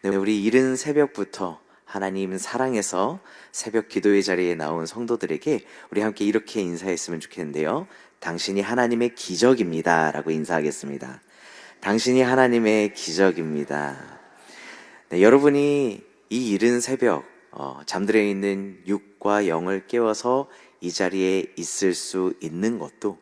네, 우리 이른 새벽부터 하나님 사랑해서 새벽 기도의 자리에 나온 성도들에게 우리 함께 이렇게 인사했으면 좋겠는데요. 당신이 하나님의 기적입니다. 라고 인사하겠습니다. 당신이 하나님의 기적입니다. 네, 여러분이 이 이른 새벽 잠들어 있는 육과 영을 깨워서 이 자리에 있을 수 있는 것도,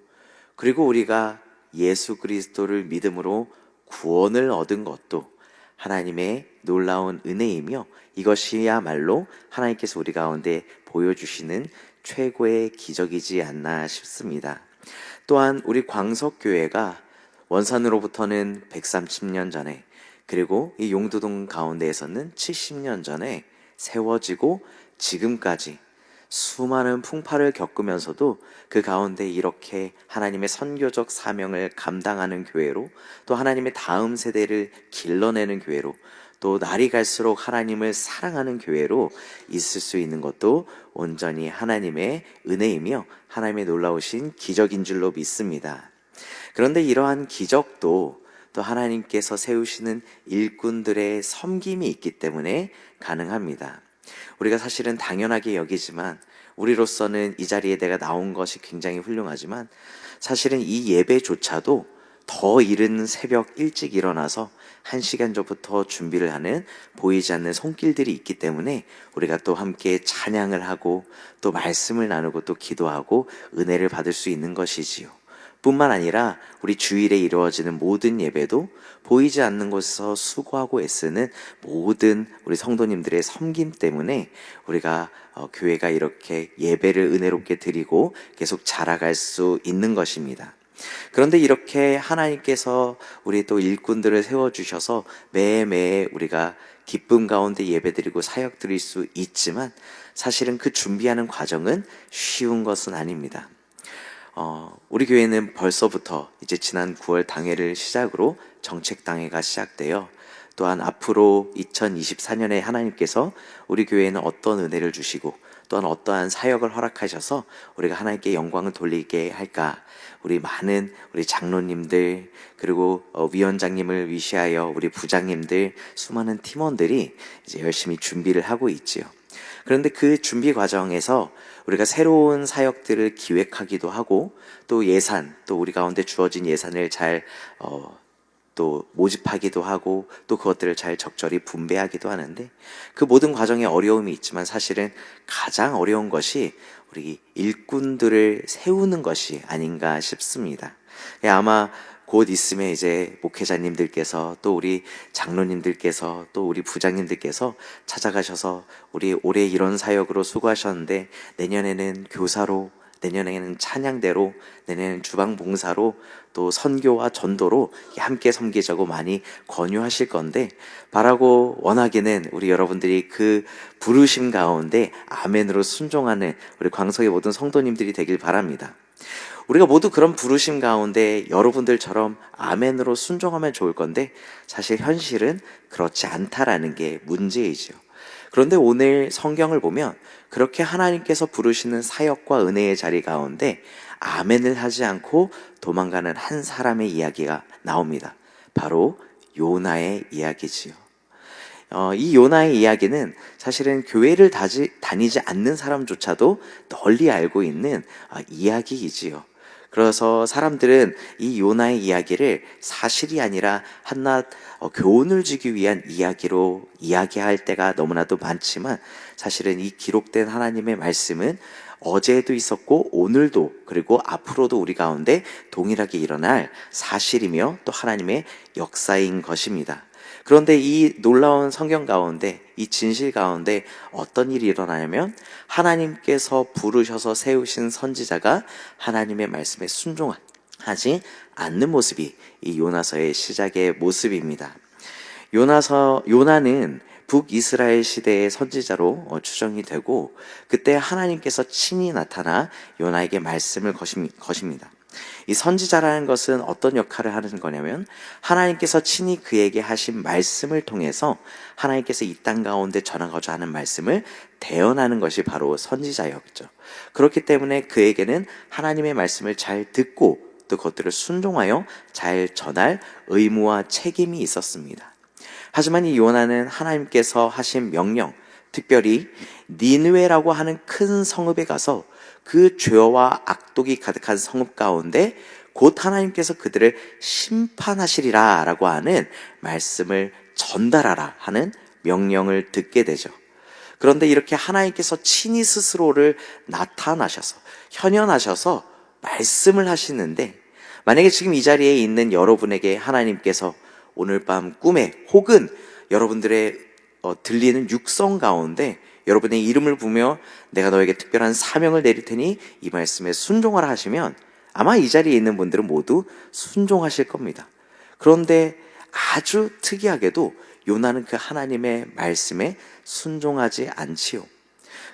그리고 우리가 예수 그리스도를 믿음으로 구원을 얻은 것도 하나님의 놀라운 은혜이며, 이것이야말로 하나님께서 우리 가운데 보여주시는 최고의 기적이지 않나 싶습니다. 또한 우리 광석교회가 원산으로부터는 130년 전에, 그리고 이 용두동 가운데에서는 70년 전에 세워지고 지금까지 수많은 풍파를 겪으면서도 그 가운데 이렇게 하나님의 선교적 사명을 감당하는 교회로, 또 하나님의 다음 세대를 길러내는 교회로, 또 날이 갈수록 하나님을 사랑하는 교회로 있을 수 있는 것도 온전히 하나님의 은혜이며 하나님의 놀라우신 기적인 줄로 믿습니다. 그런데 이러한 기적도 또 하나님께서 세우시는 일꾼들의 섬김이 있기 때문에 가능합니다. 우리가 사실은 당연하게 여기지만, 우리로서는 이 자리에 내가 나온 것이 굉장히 훌륭하지만, 사실은 이 예배조차도 더 이른 새벽 일찍 일어나서 1시간 전부터 준비를 하는 보이지 않는 손길들이 있기 때문에 우리가 또 함께 찬양을 하고 또 말씀을 나누고 또 기도하고 은혜를 받을 수 있는 것이지요. 뿐만 아니라 우리 주일에 이루어지는 모든 예배도 보이지 않는 곳에서 수고하고 애쓰는 모든 우리 성도님들의 섬김 때문에 우리가 교회가 이렇게 예배를 은혜롭게 드리고 계속 자라갈 수 있는 것입니다. 그런데 이렇게 하나님께서 우리 또 일꾼들을 세워주셔서 매해 우리가 기쁨 가운데 예배드리고 사역 드릴 수 있지만, 사실은 그 준비하는 과정은 쉬운 것은 아닙니다. 우리 교회는 벌써부터 이제 지난 9월 당회를 시작으로 정책 당회가 시작되어, 또한 앞으로 2024년에 하나님께서 우리 교회에는 어떤 은혜를 주시고 또한 어떠한 사역을 허락하셔서 우리가 하나님께 영광을 돌리게 할까, 우리 많은 우리 장로님들, 그리고 위원장님을 위시하여 우리 부장님들, 수많은 팀원들이 이제 열심히 준비를 하고 있지요. 그런데 그 준비 과정에서 우리가 새로운 사역들을 기획하기도 하고, 또 예산, 또 우리 가운데 주어진 예산을 잘 또 모집하기도 하고, 또 그것들을 잘 적절히 분배하기도 하는데, 그 모든 과정에 어려움이 있지만 사실은 가장 어려운 것이 우리 일꾼들을 세우는 것이 아닌가 싶습니다. 아마 곧 있으면 이제 목회자님들께서, 또 우리 장로님들께서, 또 우리 부장님들께서 찾아가셔서 우리 올해 이런 사역으로 수고하셨는데 내년에는 교사로, 내년에는 찬양대로, 내년에는 주방봉사로, 또 선교와 전도로 함께 섬기자고 많이 권유하실 건데, 바라고 원하기는 우리 여러분들이 그 부르심 가운데 아멘으로 순종하는 우리 광석의 모든 성도님들이 되길 바랍니다. 우리가 모두 그런 부르심 가운데 여러분들처럼 아멘으로 순종하면 좋을 건데, 사실 현실은 그렇지 않다라는 게 문제이죠. 그런데 오늘 성경을 보면 그렇게 하나님께서 부르시는 사역과 은혜의 자리 가운데 아멘을 하지 않고 도망가는 한 사람의 이야기가 나옵니다. 바로 요나의 이야기지요. 이 요나의 이야기는 사실은 교회를 다니지 않는 사람조차도 널리 알고 있는 이야기이지요. 그래서 사람들은 이 요나의 이야기를 사실이 아니라 한낱 교훈을 주기 위한 이야기로 이야기할 때가 너무나도 많지만, 사실은 이 기록된 하나님의 말씀은 어제도 있었고 오늘도, 그리고 앞으로도 우리 가운데 동일하게 일어날 사실이며 또 하나님의 역사인 것입니다. 그런데 이 놀라운 성경 가운데, 이 진실 가운데 어떤 일이 일어나냐면, 하나님께서 부르셔서 세우신 선지자가 하나님의 말씀에 순종하지 않는 모습이 이 요나서의 시작의 모습입니다. 요나는 북이스라엘 시대의 선지자로 추정이 되고, 그때 하나님께서 친히 나타나 요나에게 말씀을 거십니다. 이 선지자라는 것은 어떤 역할을 하는 거냐면, 하나님께서 친히 그에게 하신 말씀을 통해서 하나님께서 이 땅 가운데 전하고자 하는 말씀을 대언하는 것이 바로 선지자였죠. 그렇기 때문에 그에게는 하나님의 말씀을 잘 듣고 또 그것들을 순종하여 잘 전할 의무와 책임이 있었습니다. 하지만 이 요나는 하나님께서 하신 명령, 특별히 니느웨라고 하는 큰 성읍에 가서 그 죄와 악독이 가득한 성읍 가운데 곧 하나님께서 그들을 심판하시리라 라고 하는 말씀을 전달하라 하는 명령을 듣게 되죠. 그런데 이렇게 하나님께서 친히 스스로를 나타나셔서 현현하셔서 말씀을 하시는데, 만약에 지금 이 자리에 있는 여러분에게 하나님께서 오늘 밤 꿈에 혹은 여러분들의 들리는 육성 가운데 여러분의 이름을 부르며 내가 너에게 특별한 사명을 내릴 테니 이 말씀에 순종하라 하시면 아마 이 자리에 있는 분들은 모두 순종하실 겁니다. 그런데 아주 특이하게도 요나는 그 하나님의 말씀에 순종하지 않지요.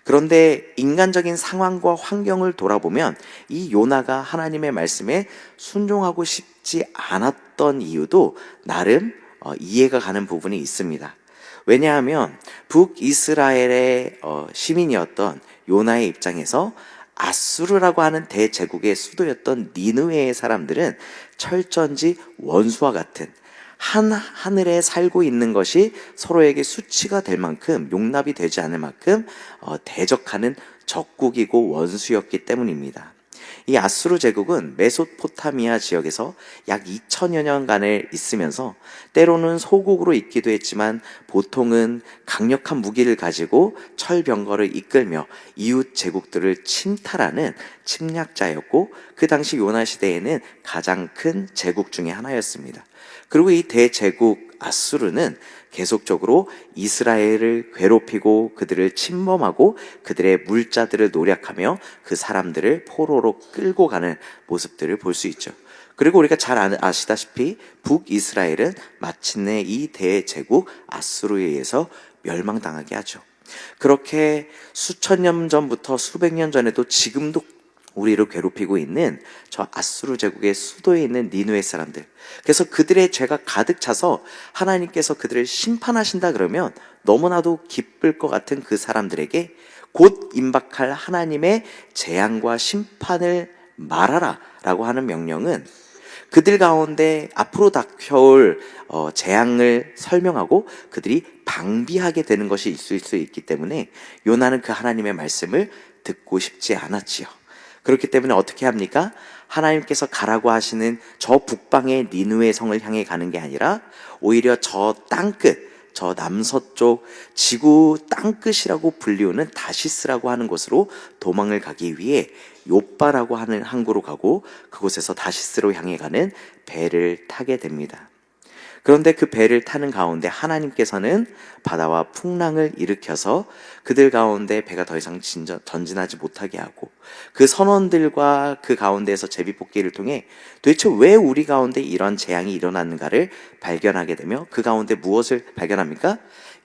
그런데 인간적인 상황과 환경을 돌아보면 이 요나가 하나님의 말씀에 순종하고 싶지 않았던 이유도 나름 이해가 가는 부분이 있습니다. 왜냐하면 북이스라엘의 시민이었던 요나의 입장에서 아수르라고 하는 대제국의 수도였던 니느웨의 사람들은 철저히 원수와 같은 한 하늘에 살고 있는 것이 서로에게 수치가 될 만큼, 용납이 되지 않을 만큼 대적하는 적국이고 원수였기 때문입니다. 이 아수르 제국은 메소포타미아 지역에서 약 2000여 년간을 있으면서 때로는 소국으로 있기도 했지만 보통은 강력한 무기를 가지고 철병거를 이끌며 이웃 제국들을 침탈하는 침략자였고, 그 당시 요나 시대에는 가장 큰 제국 중에 하나였습니다. 그리고 이 대제국 아수르는 계속적으로 이스라엘을 괴롭히고 그들을 침범하고 그들의 물자들을 노략하며 그 사람들을 포로로 끌고 가는 모습들을 볼 수 있죠. 그리고 우리가 잘 아시다시피 북이스라엘은 마침내 이 대제국 아수르에 의해서 멸망당하게 하죠. 그렇게 수천 년 전부터 수백 년 전에도 지금도 우리를 괴롭히고 있는 저 아수르 제국의 수도에 있는 니느웨 사람들, 그래서 그들의 죄가 가득 차서 하나님께서 그들을 심판하신다 그러면 너무나도 기쁠 것 같은 그 사람들에게 곧 임박할 하나님의 재앙과 심판을 말하라 라고 하는 명령은 그들 가운데 앞으로 닥쳐올 재앙을 설명하고 그들이 방비하게 되는 것이 있을 수 있기 때문에 요나는 그 하나님의 말씀을 듣고 싶지 않았지요. 그렇기 때문에 어떻게 합니까? 하나님께서 가라고 하시는 저 북방의 니느웨 성을 향해 가는 게 아니라 오히려 저 땅끝, 저 남서쪽 지구 땅끝이라고 불리우는 다시스라고 하는 곳으로 도망을 가기 위해 요빠라고 하는 항구로 가고 그곳에서 다시스로 향해 가는 배를 타게 됩니다. 그런데 그 배를 타는 가운데 하나님께서는 바다와 풍랑을 일으켜서 그들 가운데 배가 더 이상 전진하지 못하게 하고 그 선원들과 그 가운데에서 제비뽑기를 통해 도대체 왜 우리 가운데 이런 재앙이 일어났는가를 발견하게 되며 그 가운데 무엇을 발견합니까?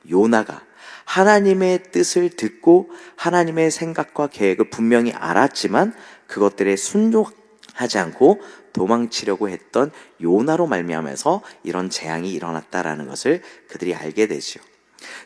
요나가 하나님의 뜻을 듣고 하나님의 생각과 계획을 분명히 알았지만 그것들에 순종하지 않고 도망치려고 했던 요나로 말미암아서 이런 재앙이 일어났다라는 것을 그들이 알게 되죠.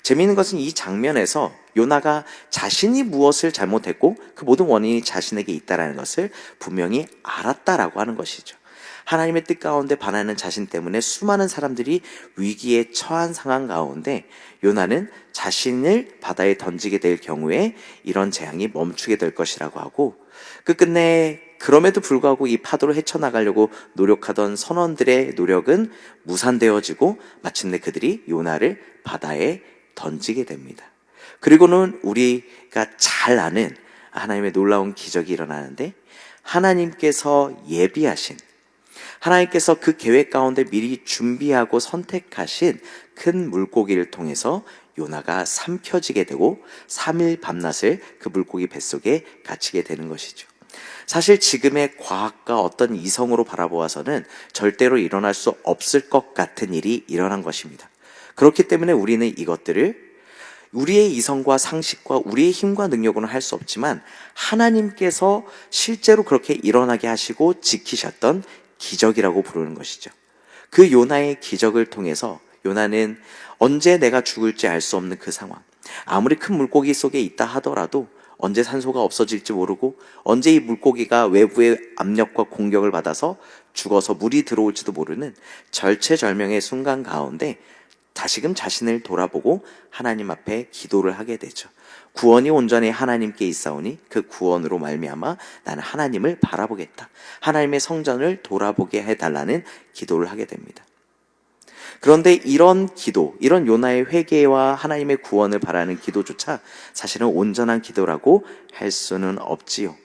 재미있는 것은 이 장면에서 요나가 자신이 무엇을 잘못했고 그 모든 원인이 자신에게 있다라는 것을 분명히 알았다라고 하는 것이죠. 하나님의 뜻 가운데 반하는 자신 때문에 수많은 사람들이 위기에 처한 상황 가운데 요나는 자신을 바다에 던지게 될 경우에 이런 재앙이 멈추게 될 것이라고 하고, 끝끝내 그럼에도 불구하고 이 파도를 헤쳐나가려고 노력하던 선원들의 노력은 무산되어지고 마침내 그들이 요나를 바다에 던지게 됩니다. 그리고는 우리가 잘 아는 하나님의 놀라운 기적이 일어나는데, 하나님께서 예비하신, 하나님께서 그 계획 가운데 미리 준비하고 선택하신 큰 물고기를 통해서 요나가 삼켜지게 되고 3일 밤낮을 그 물고기 뱃속에 갇히게 되는 것이죠. 사실 지금의 과학과 어떤 이성으로 바라보아서는 절대로 일어날 수 없을 것 같은 일이 일어난 것입니다. 그렇기 때문에 우리는 이것들을 우리의 이성과 상식과 우리의 힘과 능력으로는 할 수 없지만 하나님께서 실제로 그렇게 일어나게 하시고 지키셨던 기적이라고 부르는 것이죠. 그 요나의 기적을 통해서 요나는 언제 내가 죽을지 알 수 없는 그 상황, 아무리 큰 물고기 속에 있다 하더라도 언제 산소가 없어질지 모르고 언제 이 물고기가 외부의 압력과 공격을 받아서 죽어서 물이 들어올지도 모르는 절체절명의 순간 가운데 다시금 자신을 돌아보고 하나님 앞에 기도를 하게 되죠. 구원이 온전히 하나님께 있사오니 그 구원으로 말미암아 나는 하나님을 바라보겠다. 하나님의 성전을 돌아보게 해달라는 기도를 하게 됩니다. 그런데 이런 기도, 이런 요나의 회개와 하나님의 구원을 바라는 기도조차 사실은 온전한 기도라고 할 수는 없지요.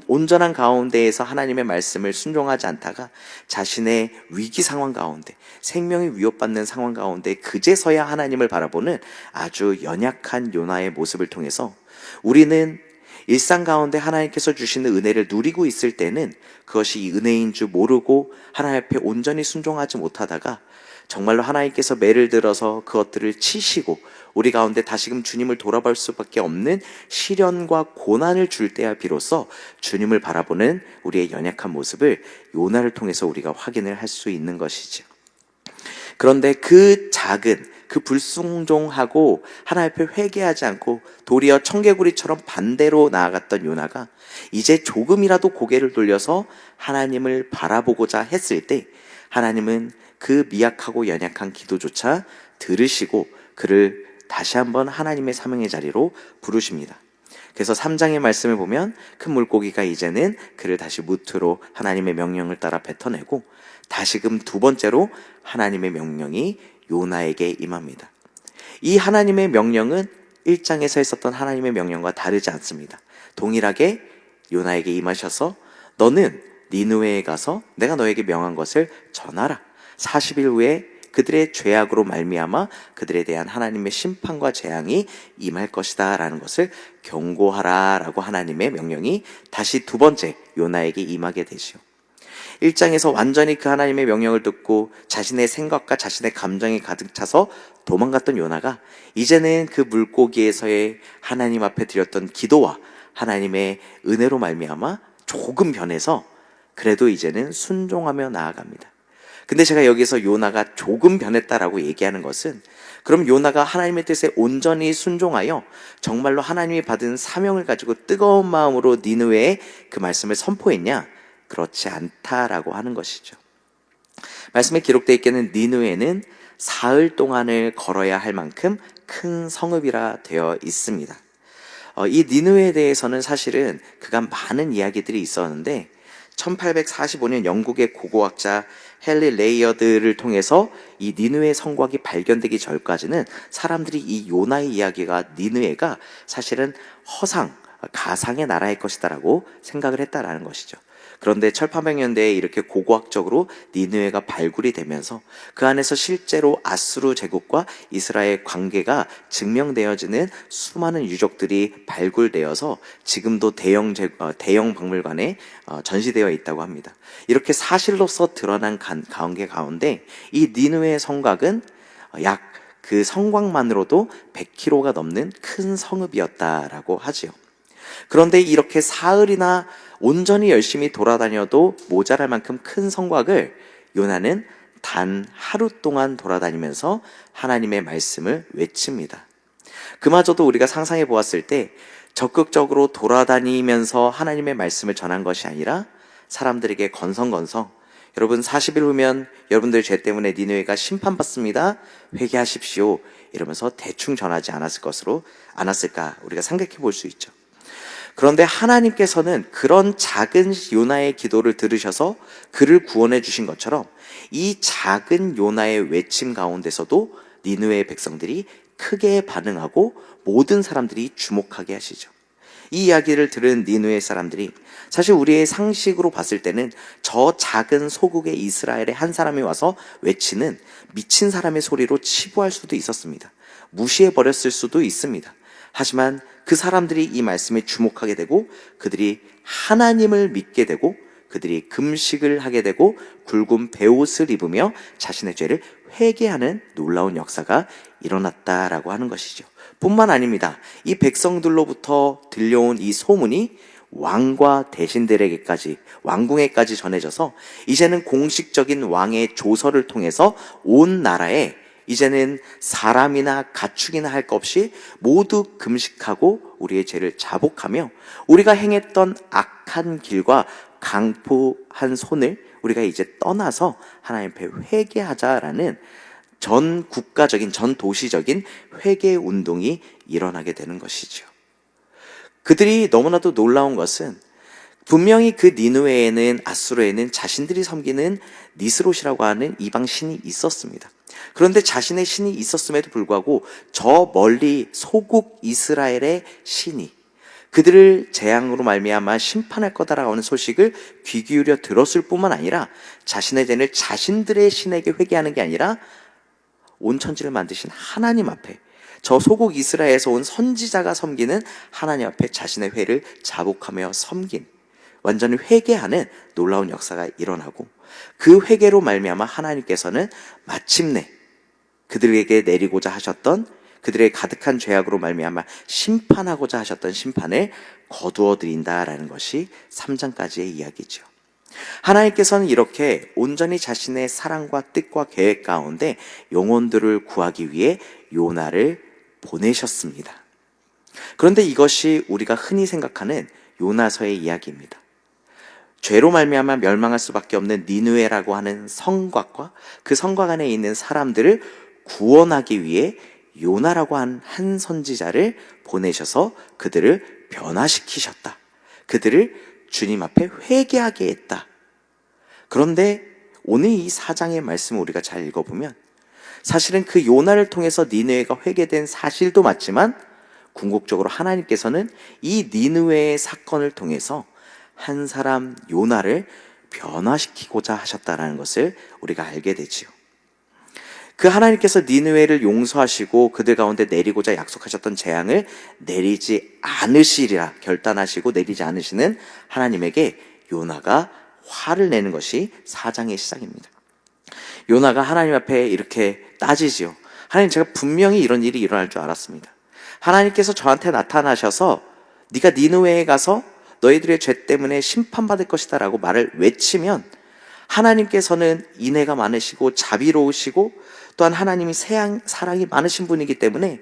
온전한 가운데에서 하나님의 말씀을 순종하지 않다가 자신의 위기 상황 가운데, 생명이 위협받는 상황 가운데 그제서야 하나님을 바라보는 아주 연약한 요나의 모습을 통해서 우리는 일상 가운데 하나님께서 주시는 은혜를 누리고 있을 때는 그것이 이 은혜인 줄 모르고 하나님 앞에 온전히 순종하지 못하다가 정말로 하나님께서 매를 들어서 그것들을 치시고 우리 가운데 다시금 주님을 돌아볼 수밖에 없는 시련과 고난을 줄 때야 비로소 주님을 바라보는 우리의 연약한 모습을 요나를 통해서 우리가 확인을 할 수 있는 것이죠. 그런데 그 작은, 그 불순종하고 하나님 앞에 회개하지 않고 도리어 청개구리처럼 반대로 나아갔던 요나가 이제 조금이라도 고개를 돌려서 하나님을 바라보고자 했을 때 하나님은 그 미약하고 연약한 기도조차 들으시고 그를 다시 한번 하나님의 사명의 자리로 부르십니다. 그래서 3장의 말씀을 보면 큰 물고기가 이제는 그를 다시 무트로 하나님의 명령을 따라 뱉어내고 다시금 두 번째로 하나님의 명령이 요나에게 임합니다. 이 하나님의 명령은 1장에서 했었던 하나님의 명령과 다르지 않습니다. 동일하게 요나에게 임하셔서 너는 니느웨에 가서 내가 너에게 명한 것을 전하라. 40일 후에 그들의 죄악으로 말미암아 그들에 대한 하나님의 심판과 재앙이 임할 것이다 라는 것을 경고하라 라고 하나님의 명령이 다시 두 번째 요나에게 임하게 되죠. 1장에서 완전히 그 하나님의 명령을 듣고 자신의 생각과 자신의 감정이 가득 차서 도망갔던 요나가 이제는 그 물고기에서의 하나님 앞에 드렸던 기도와 하나님의 은혜로 말미암아 조금 변해서 그래도 이제는 순종하며 나아갑니다. 근데 제가 여기서 요나가 조금 변했다라고 얘기하는 것은 그럼 요나가 하나님의 뜻에 온전히 순종하여 정말로 하나님이 받은 사명을 가지고 뜨거운 마음으로 니느웨에 그 말씀을 선포했냐? 그렇지 않다라고 하는 것이죠. 말씀에 기록되어 있기는 니느웨는 사흘 동안을 걸어야 할 만큼 큰 성읍이라 되어 있습니다. 이 니느웨에 대해서는 사실은 그간 많은 이야기들이 있었는데 1845년 영국의 고고학자 헨리 레이어드를 통해서 이 니느웨 성곽이 발견되기 전까지는 사람들이 이 요나의 이야기가 니느웨가 사실은 허상, 가상의 나라일 것이다라고 생각을 했다라는 것이죠. 그런데 1800년대에 이렇게 고고학적으로 니느웨가 발굴이 되면서 그 안에서 실제로 아수르 제국과 이스라엘 관계가 증명되어지는 수많은 유적들이 발굴되어서 지금도 대형 박물관에 전시되어 있다고 합니다. 이렇게 사실로서 드러난 관계 가운데 이 니느웨 성곽은 약 그 성곽만으로도 100km가 넘는 큰 성읍이었다라고 하지요. 그런데 이렇게 사흘이나 온전히 열심히 돌아다녀도 모자랄 만큼 큰 성곽을 요나는 단 하루 동안 돌아다니면서 하나님의 말씀을 외칩니다. 그마저도 우리가 상상해 보았을 때 적극적으로 돌아다니면서 하나님의 말씀을 전한 것이 아니라 사람들에게 건성건성 여러분 40일 후면 여러분들 죄 때문에 니느웨가 심판받습니다. 회개하십시오. 이러면서 대충 전하지 않았을까 우리가 생각해 볼 수 있죠. 그런데 하나님께서는 그런 작은 요나의 기도를 들으셔서 그를 구원해 주신 것처럼 이 작은 요나의 외침 가운데서도 니느웨의 백성들이 크게 반응하고 모든 사람들이 주목하게 하시죠. 이 이야기를 들은 니느웨 사람들이 사실 우리의 상식으로 봤을 때는 저 작은 소국의 이스라엘의 한 사람이 와서 외치는 미친 사람의 소리로 치부할 수도 있었습니다. 무시해버렸을 수도 있습니다. 하지만 그 사람들이 이 말씀에 주목하게 되고 그들이 하나님을 믿게 되고 그들이 금식을 하게 되고 굵은 베옷을 입으며 자신의 죄를 회개하는 놀라운 역사가 일어났다라고 하는 것이죠. 뿐만 아닙니다. 이 백성들로부터 들려온 이 소문이 왕과 대신들에게까지 왕궁에까지 전해져서 이제는 공식적인 왕의 조서를 통해서 온 나라에 이제는 사람이나 가축이나 할 것 없이 모두 금식하고 우리의 죄를 자복하며 우리가 행했던 악한 길과 강포한 손을 우리가 이제 떠나서 하나님 앞에 회개하자라는 전 국가적인, 전 도시적인 회개 운동이 일어나게 되는 것이죠. 그들이 너무나도 놀라운 것은 분명히 그 니느웨에는, 아수르에는 자신들이 섬기는 니스롯이라고 하는 이방 신이 있었습니다. 그런데 자신의 신이 있었음에도 불구하고 저 멀리 소국 이스라엘의 신이 그들을 재앙으로 말미암아 심판할 거다라고 하는 소식을 귀 기울여 들었을 뿐만 아니라 자신의 죄를 자신들의 신에게 회개하는 게 아니라 온 천지를 만드신 하나님 앞에, 저 소국 이스라엘에서 온 선지자가 섬기는 하나님 앞에 자신의 회를 자복하며 섬긴, 완전히 회개하는 놀라운 역사가 일어나고, 그 회개로 말미암아 하나님께서는 마침내 그들에게 내리고자 하셨던, 그들의 가득한 죄악으로 말미암아 심판하고자 하셨던 심판을 거두어 드린다라는 것이 3장까지의 이야기죠. 하나님께서는 이렇게 온전히 자신의 사랑과 뜻과 계획 가운데 영혼들을 구하기 위해 요나를 보내셨습니다. 그런데 이것이 우리가 흔히 생각하는 요나서의 이야기입니다. 죄로 말미암아 멸망할 수밖에 없는 니느웨라고 하는 성곽과 그 성곽 안에 있는 사람들을 구원하기 위해 요나라고 한 선지자를 보내셔서 그들을 변화시키셨다. 그들을 주님 앞에 회개하게 했다. 그런데 오늘 이 4장의 말씀을 우리가 잘 읽어보면 사실은 그 요나를 통해서 니느웨가 회개된 사실도 맞지만 궁극적으로 하나님께서는 이 니느웨의 사건을 통해서 한 사람 요나를 변화시키고자 하셨다는 것을 우리가 알게 되지요. 그 하나님께서 니느웨를 용서하시고 그들 가운데 내리고자 약속하셨던 재앙을 내리지 않으시리라 결단하시고 내리지 않으시는 하나님에게 요나가 화를 내는 것이 4장의 시작입니다. 요나가 하나님 앞에 이렇게 따지지요. 하나님, 제가 분명히 이런 일이 일어날 줄 알았습니다. 하나님께서 저한테 나타나셔서 네가 니느웨에 가서 너희들의 죄 때문에 심판받을 것이다 라고 말을 외치면 하나님께서는 인애가 많으시고 자비로우시고 또한 하나님이 사랑이 많으신 분이기 때문에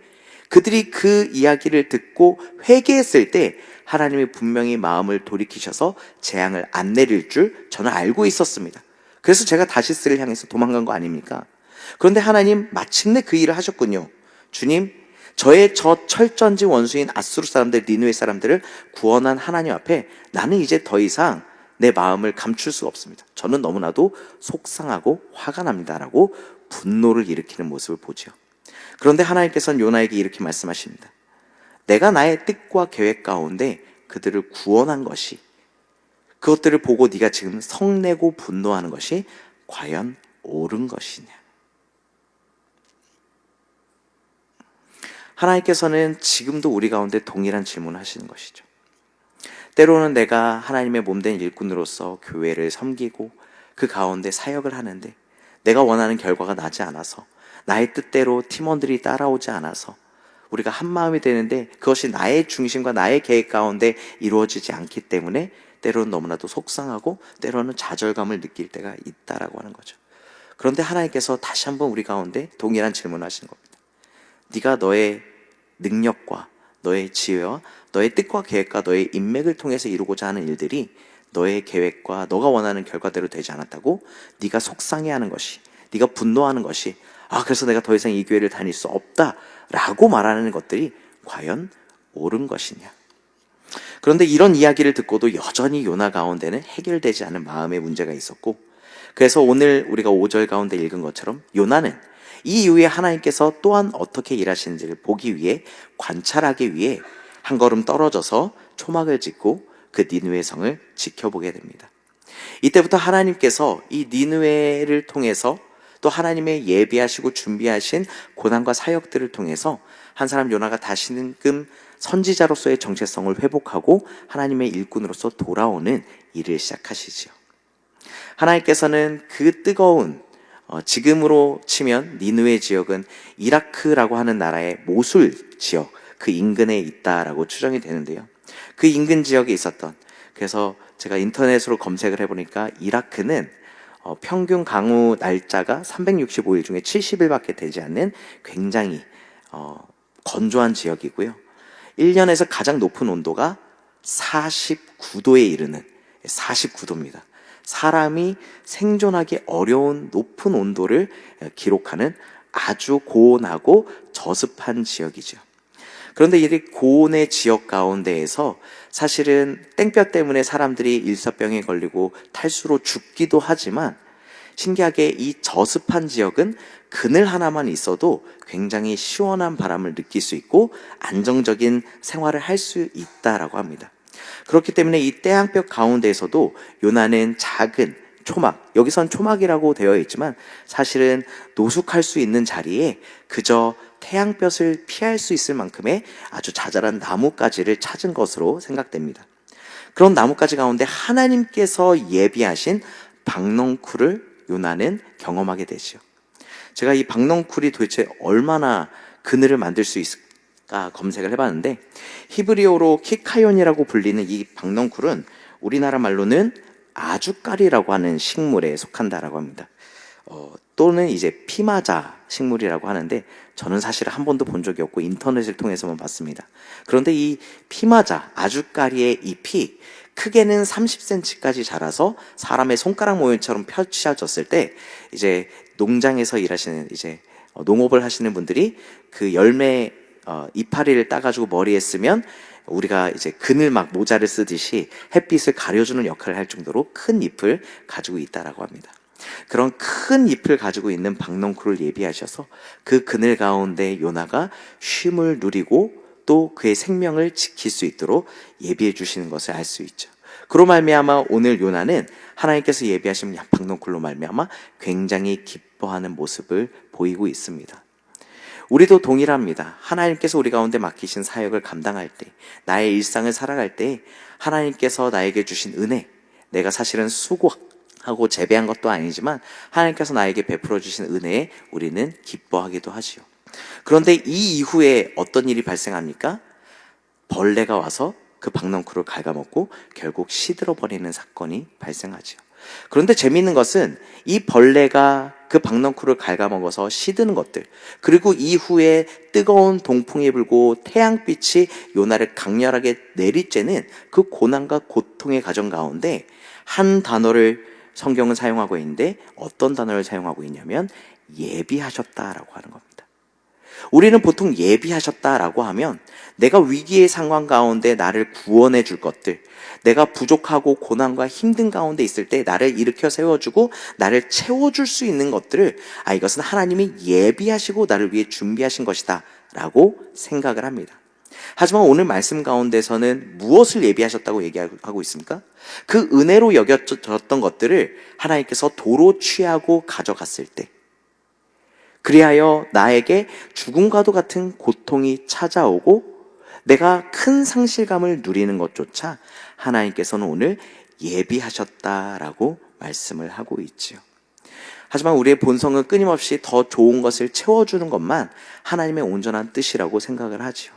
그들이 그 이야기를 듣고 회개했을 때 하나님이 분명히 마음을 돌이키셔서 재앙을 안 내릴 줄 저는 알고 있었습니다. 그래서 제가 다시스를 향해서 도망간 거 아닙니까? 그런데 하나님 마침내 그 일을 하셨군요. 주님, 저의 저 철전지 원수인 아수르 사람들, 니느웨 사람들을 구원한 하나님 앞에 나는 이제 더 이상 내 마음을 감출 수가 없습니다. 저는 너무나도 속상하고 화가 납니다라고 분노를 일으키는 모습을 보죠. 그런데 하나님께서는 요나에게 이렇게 말씀하십니다. 내가 나의 뜻과 계획 가운데 그들을 구원한 것이, 그것들을 보고 네가 지금 성내고 분노하는 것이 과연 옳은 것이냐. 하나님께서는 지금도 우리 가운데 동일한 질문을 하시는 것이죠. 때로는 내가 하나님의 몸된 일꾼으로서 교회를 섬기고 그 가운데 사역을 하는데 내가 원하는 결과가 나지 않아서, 나의 뜻대로 팀원들이 따라오지 않아서 우리가 한 마음이 되는데 그것이 나의 중심과 나의 계획 가운데 이루어지지 않기 때문에 때로는 너무나도 속상하고 때로는 좌절감을 느낄 때가 있다라고 하는 거죠. 그런데 하나님께서 다시 한번 우리 가운데 동일한 질문을 하시는 겁니다. 네가 너의 능력과 너의 지혜와 너의 뜻과 계획과 너의 인맥을 통해서 이루고자 하는 일들이 너의 계획과 너가 원하는 결과대로 되지 않았다고 네가 속상해하는 것이, 네가 분노하는 것이, 그래서 내가 더 이상 이 교회를 다닐 수 없다라고 말하는 것들이 과연 옳은 것이냐. 그런데 이런 이야기를 듣고도 여전히 요나 가운데는 해결되지 않은 마음의 문제가 있었고, 그래서 오늘 우리가 5절 가운데 읽은 것처럼 요나는 이 이후에 하나님께서 또한 어떻게 일하시는지를 보기 위해, 관찰하기 위해 한 걸음 떨어져서 초막을 짓고 그 니느웨 성을 지켜보게 됩니다. 이때부터 하나님께서 이 니느웨를 통해서 또 하나님의 예비하시고 준비하신 고난과 사역들을 통해서 한 사람 요나가 다시금 선지자로서의 정체성을 회복하고 하나님의 일꾼으로서 돌아오는 일을 시작하시죠. 하나님께서는 그 뜨거운, 지금으로 치면 니느웨 지역은 이라크라고 하는 나라의 모술 지역, 그 인근에 있다라고 추정이 되는데요. 그 인근 지역에 있었던, 그래서 제가 인터넷으로 검색을 해보니까 이라크는 평균 강우 날짜가 365일 중에 70일밖에 되지 않는 굉장히 건조한 지역이고요. 1년에서 가장 높은 온도가 49도에 이르는 49도입니다. 사람이 생존하기 어려운 높은 온도를 기록하는 아주 고온하고 저습한 지역이죠. 그런데 이 고온의 지역 가운데에서 사실은 땡볕 때문에 사람들이 일사병에 걸리고 탈수로 죽기도 하지만, 신기하게 이 저습한 지역은 그늘 하나만 있어도 굉장히 시원한 바람을 느낄 수 있고 안정적인 생활을 할 수 있다라고 합니다. 그렇기 때문에 이 태양볕 가운데에서도 요나는 작은 초막, 여기선 초막이라고 되어 있지만 사실은 노숙할 수 있는 자리에 그저 태양볕을 피할 수 있을 만큼의 아주 자잘한 나뭇가지를 찾은 것으로 생각됩니다. 그런 나뭇가지 가운데 하나님께서 예비하신 박넝쿨을 요나는 경험하게 되죠. 제가 이 박넝쿨이 도대체 얼마나 그늘을 만들 수 있을까 검색을 해봤는데, 히브리어로 키카연이라고 불리는 이 박넝쿨은 우리나라 말로는 아주까리라고 하는 식물에 속한다라고 합니다. 또는 이제 피마자 식물이라고 하는데, 저는 사실 한 번도 본 적이 없고 인터넷을 통해서만 봤습니다. 그런데 이 피마자 아주까리의 잎이 크게는 30cm까지 자라서 사람의 손가락 모양처럼 펼쳐졌을 때, 이제 농장에서 일하시는 이제 농업을 하시는 분들이 그 열매 이파리를 따가지고 머리에 쓰면 우리가 이제 그늘막 모자를 쓰듯이 햇빛을 가려주는 역할을 할 정도로 큰 잎을 가지고 있다라고 합니다. 그런 큰 잎을 가지고 있는 박넝쿨을 예비하셔서 그 그늘 가운데 요나가 쉼을 누리고 또 그의 생명을 지킬 수 있도록 예비해 주시는 것을 알 수 있죠. 그로 말미암아 오늘 요나는 하나님께서 예비하신 박넝쿨로 말미암아 굉장히 기뻐하는 모습을 보이고 있습니다. 우리도 동일합니다. 하나님께서 우리 가운데 맡기신 사역을 감당할 때, 나의 일상을 살아갈 때 하나님께서 나에게 주신 은혜, 내가 사실은 수고하고 재배한 것도 아니지만 하나님께서 나에게 베풀어 주신 은혜에 우리는 기뻐하기도 하지요. 그런데 이 이후에 어떤 일이 발생합니까? 벌레가 와서 그 박넝쿨을 갉아먹고 결국 시들어버리는 사건이 발생하죠. 그런데 재미있는 것은 이 벌레가 그 박넝쿨을 갉아먹어서 시드는 것들, 그리고 이후에 뜨거운 동풍이 불고 태양빛이 요나를 강렬하게 내리쬐는 그 고난과 고통의 과정 가운데 한 단어를 성경은 사용하고 있는데, 어떤 단어를 사용하고 있냐면 예비하셨다라고 하는 겁니다. 우리는 보통 예비하셨다라고 하면 내가 위기의 상황 가운데 나를 구원해 줄 것들, 내가 부족하고 고난과 힘든 가운데 있을 때 나를 일으켜 세워주고 나를 채워줄 수 있는 것들을, 이것은 하나님이 예비하시고 나를 위해 준비하신 것이다 라고 생각을 합니다. 하지만 오늘 말씀 가운데서는 무엇을 예비하셨다고 얘기하고 있습니까? 그 은혜로 여겨졌던 것들을 하나님께서 도로 취하고 가져갔을 때, 그리하여 나에게 죽음과도 같은 고통이 찾아오고 내가 큰 상실감을 누리는 것조차 하나님께서는 오늘 예비하셨다라고 말씀을 하고 있지요. 하지만 우리의 본성은 끊임없이 더 좋은 것을 채워주는 것만 하나님의 온전한 뜻이라고 생각을 하지요.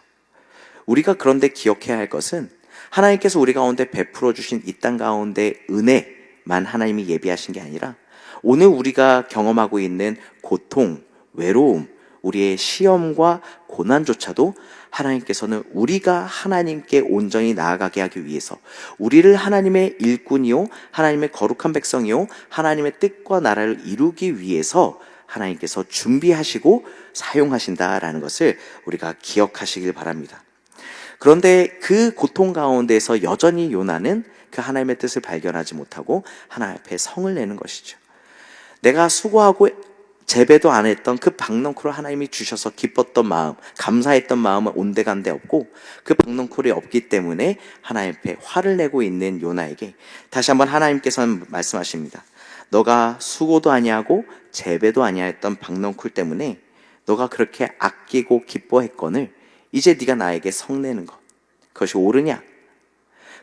우리가 그런데 기억해야 할 것은 하나님께서 우리 가운데 베풀어 주신 이 땅 가운데 은혜만 하나님이 예비하신 게 아니라 오늘 우리가 경험하고 있는 고통, 외로움, 우리의 시험과 고난조차도 하나님께서는 우리가 하나님께 온전히 나아가게 하기 위해서, 우리를 하나님의 일꾼이요 하나님의 거룩한 백성이요 하나님의 뜻과 나라를 이루기 위해서 하나님께서 준비하시고 사용하신다라는 것을 우리가 기억하시길 바랍니다. 그런데 그 고통 가운데서 여전히 요나는 그 하나님의 뜻을 발견하지 못하고 하나님 앞에 성을 내는 것이죠. 내가 수고하고 재배도 안 했던 그 박넝쿨을 하나님이 주셔서 기뻤던 마음, 감사했던 마음은 온데간데 없고, 그 박넝쿨이 없기 때문에 하나님 앞에 화를 내고 있는 요나에게 다시 한번 하나님께서는 말씀하십니다. 너가 수고도 아니하고 재배도 아니하였던 박넝쿨 때문에 너가 그렇게 아끼고 기뻐했거늘 이제 네가 나에게 성내는 것, 그것이 옳으냐?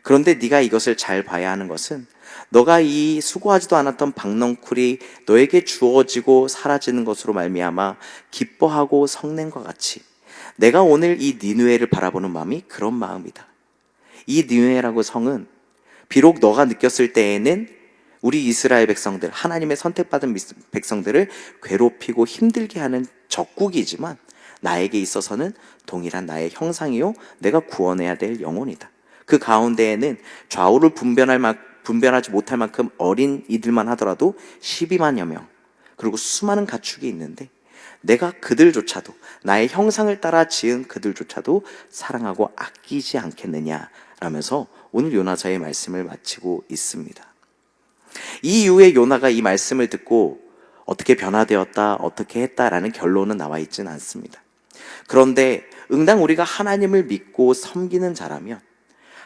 그런데 네가 이것을 잘 봐야 하는 것은, 너가 이 수고하지도 않았던 박넝쿨이 너에게 주어지고 사라지는 것으로 말미암아 기뻐하고 성낸과 같이 내가 오늘 이 니느웨를 바라보는 마음이 그런 마음이다. 이 니느웨라고 성은 비록 너가 느꼈을 때에는 우리 이스라엘 백성들, 하나님의 선택받은 백성들을 괴롭히고 힘들게 하는 적국이지만 나에게 있어서는 동일한 나의 형상이요 내가 구원해야 될 영혼이다. 그 가운데에는 좌우를 분별하지 못할 만큼 어린 이들만 하더라도 12만여 명, 그리고 수많은 가축이 있는데 내가 그들조차도, 나의 형상을 따라 지은 그들조차도 사랑하고 아끼지 않겠느냐라면서 오늘 요나서의 말씀을 마치고 있습니다. 이 이후에 요나가 이 말씀을 듣고 어떻게 변화되었다, 어떻게 했다라는 결론은 나와 있지는 않습니다. 그런데 응당 우리가 하나님을 믿고 섬기는 자라면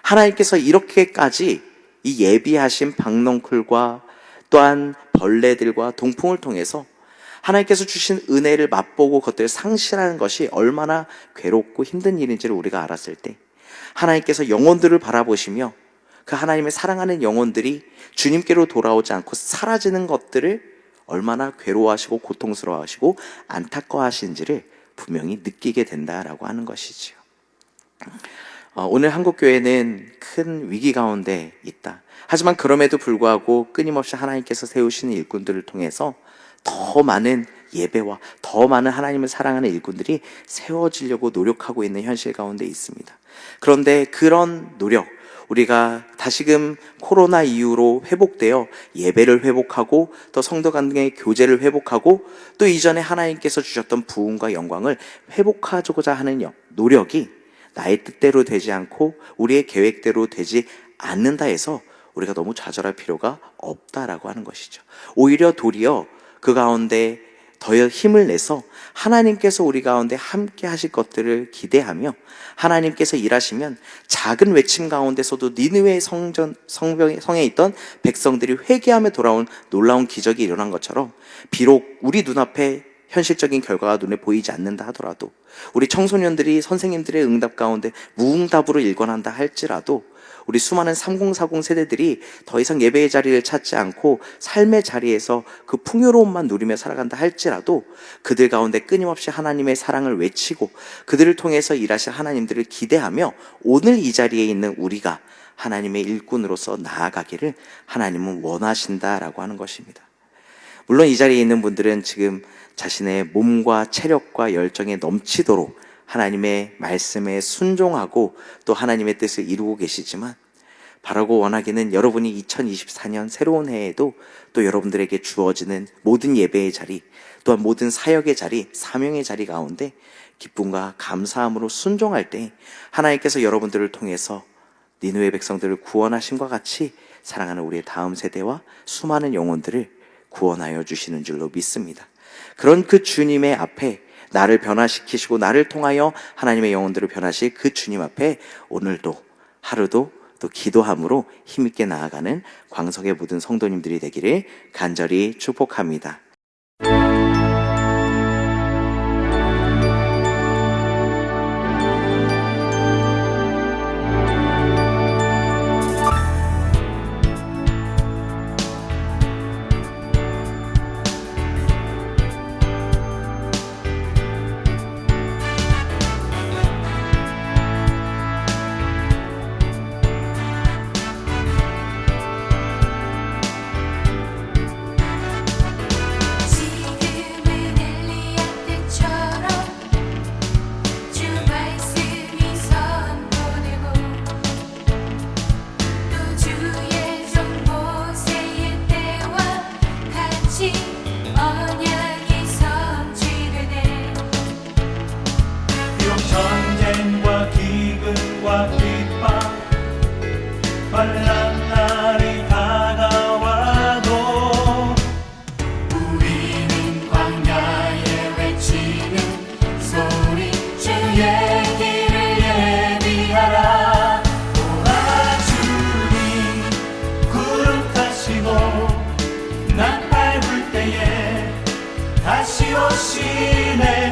하나님께서 이렇게까지 이 예비하신 박넝쿨과 또한 벌레들과 동풍을 통해서 하나님께서 주신 은혜를 맛보고 그것들을 상실하는 것이 얼마나 괴롭고 힘든 일인지를 우리가 알았을 때 하나님께서 영혼들을 바라보시며 그 하나님의 사랑하는 영혼들이 주님께로 돌아오지 않고 사라지는 것들을 얼마나 괴로워하시고 고통스러워하시고 안타까워하시는지를 분명히 느끼게 된다라고 하는 것이지요. 오늘 한국교회는 큰 위기 가운데 있다. 하지만 그럼에도 불구하고 끊임없이 하나님께서 세우시는 일꾼들을 통해서 더 많은 예배와 더 많은 하나님을 사랑하는 일꾼들이 세워지려고 노력하고 있는 현실 가운데 있습니다. 그런데 그런 노력, 우리가 다시금 코로나 이후로 회복되어 예배를 회복하고 또 성도 간의 교제를 회복하고 또 이전에 하나님께서 주셨던 부흥과 영광을 회복하고자 하는 노력이 나의 뜻대로 되지 않고 우리의 계획대로 되지 않는다 해서 우리가 너무 좌절할 필요가 없다라고 하는 것이죠. 오히려 도리어 그 가운데 더 힘을 내서 하나님께서 우리 가운데 함께 하실 것들을 기대하며 하나님께서 일하시면 작은 외침 가운데서도 니느웨 성에 있던 백성들이 회개하며 돌아온 놀라운 기적이 일어난 것처럼 비록 우리 눈앞에 현실적인 결과가 눈에 보이지 않는다 하더라도 우리 청소년들이 선생님들의 응답 가운데 무응답으로 일관한다 할지라도 우리 수많은 3040 세대들이 더 이상 예배의 자리를 찾지 않고 삶의 자리에서 그 풍요로움만 누리며 살아간다 할지라도 그들 가운데 끊임없이 하나님의 사랑을 외치고 그들을 통해서 일하실 하나님들을 기대하며 오늘 이 자리에 있는 우리가 하나님의 일꾼으로서 나아가기를 하나님은 원하신다라고 하는 것입니다. 물론 이 자리에 있는 분들은 지금 자신의 몸과 체력과 열정에 넘치도록 하나님의 말씀에 순종하고 또 하나님의 뜻을 이루고 계시지만 바라고 원하기는 여러분이 2024년 새로운 해에도 또 여러분들에게 주어지는 모든 예배의 자리 또한 모든 사역의 자리, 사명의 자리 가운데 기쁨과 감사함으로 순종할 때 하나님께서 여러분들을 통해서 니느웨 백성들을 구원하심과 같이 사랑하는 우리의 다음 세대와 수많은 영혼들을 구원하여 주시는 줄로 믿습니다. 그런 그 주님의 앞에 나를 변화시키시고 나를 통하여 하나님의 영혼들을 변화하실 그 주님 앞에 오늘도 하루도 또 기도함으로 힘있게 나아가는 광석의 모든 성도님들이 되기를 간절히 축복합니다. 전쟁과 기근과 핍박 환난 날이 다가와도 우리는 광야에 외치는 소리 주의 길을 예비하라. 오라 주님 구름 타시고 나팔 불 때에 다시 오시네.